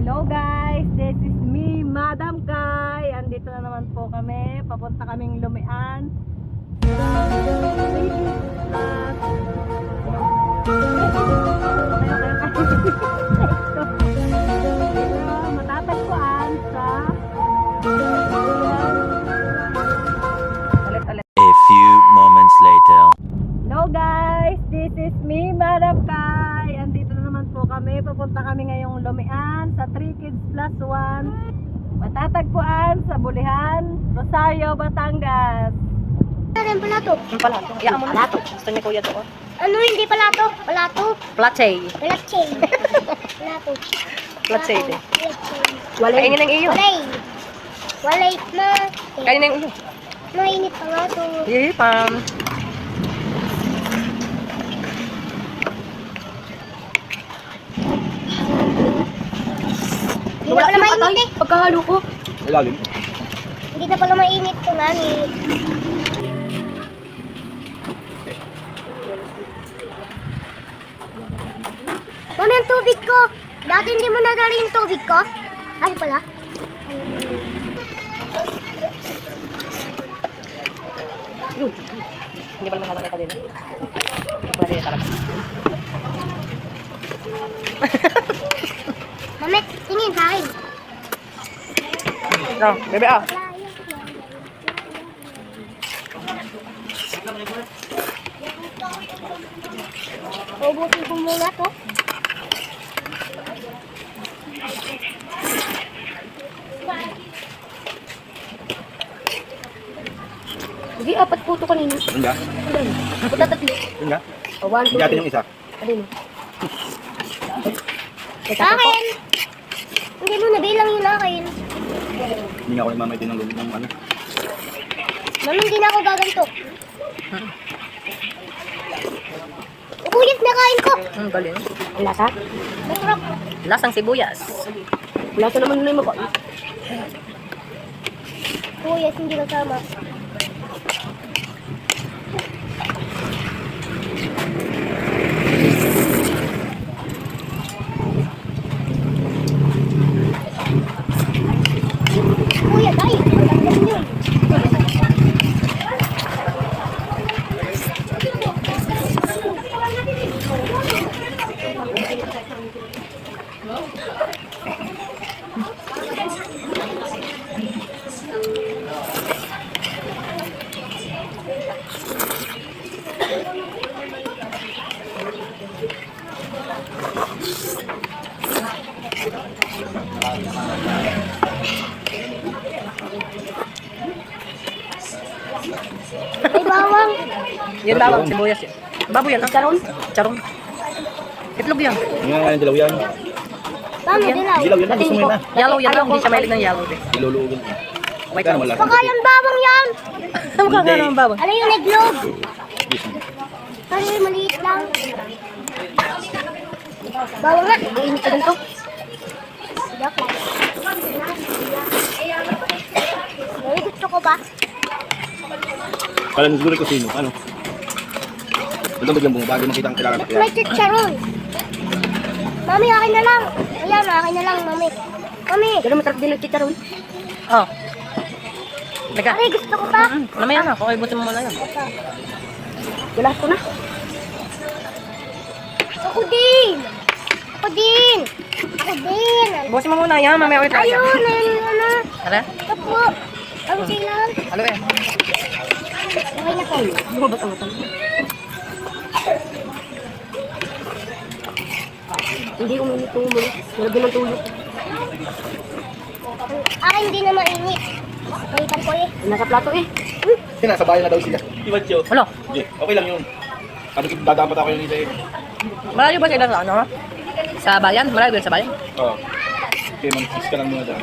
Hello guys, this is me, Madam Kai. Andito na naman po kami. Papunta kaming Lumian. Matatagpuan sa A few moments later. Hello guys, this is me, Madam Kai. Andito na naman po kami. Papunta kami ngayong Lumian sa 3 Kids Plus 1. Matatagpuan sa Bulihan, Rosario, Batangas. Ano palato? Yung palato. Iyakan mo na. Palato. Gusto niya kuya doon. Ano hindi palato? Palato? Platay. Palatsay. Palato. Platay din. Walay. Kainin ng iyo. Walay. Walay na. Kainin ng iyo. Mainit pa nga to. Yee, pam. Hindi na pala mainit eh. Pagkahalo ko. Ilalim. Hindi na pala mainit to, nani. Mami, ang tubig ko. Dati hindi mo nadali yung tubig ko. Ay pala. Hindi pala masyadong kita din. Wala din talaga. Mami, tingin sa akin. No, bebe ah. Ubusin ko muna to. Hindi, apat po ito kanina. Yun nga. Punta tatlo. Yun nga. O, 1, 2, Hindi natin yung isa. Alin? Sa akin. Hindi mo nabilang yun akin. Hindi nga ako nagmamay din ng loob ng ano. Mami, hindi na ako gaganto. Ubuyat na kain ko. Galing. Ang lasa? Masarap. Lasang sibuyas. Lasa naman nila yung mabait. Ubuyat, hindi kasama. Ubuyat, ay. Ang galing yun. Ay, bawang. Yan bawang sibuyas yun. Baboy yan. Charon? Charon. Itlog yan. Yung nga yung dilaw yan. Mami, dilaw. Dilaw yan. Gusto mo yun na. Yellow yan lang. Hindi siya mahilig ng yellow. Iluluugin. Wait Kaya lang. naman Baka yung bawang yan. Ano ka nga naman bawang? Ano yung neglog? Ano yung maliit lang? Bawang nga. Mainit ka ganito. Joke lang. Ay, gusto ko ba? Kala siguro ko sino. Ano? Ito bigyan mo bago makita ang kilala. May chicharon. Mami, akin na lang. Ayan, akin na lang, mami. Mami. Ganun masarap din ng chicharon. Oh. Laga. Aray, gusto ko pa. Namaya na. Kung ibutin mo muna yan. Gilas ko na. Ako din. Ako din. Ako din. Busin mo muna yan. Mamaya ulit. Ayun, ayun, ano. Tara. Ito po. Ang kailangan. Halo eh. Okay na po. Bumabot ang utang. Hindi uminit yung muli. Nalagyan ng tulog. Akin hindi na mainit. Palitan ko eh. Nasa plato eh. Kasi nasa bayan na daw sila. Iwatyo. Halo. Hindi. Okay lang yun. Ano dadapat ako yung isa eh. Malayo ba sila sa ano? Sa bayan? Malayo ba sa bayan? Oo. Okay, mag-kiss ka lang muna dyan.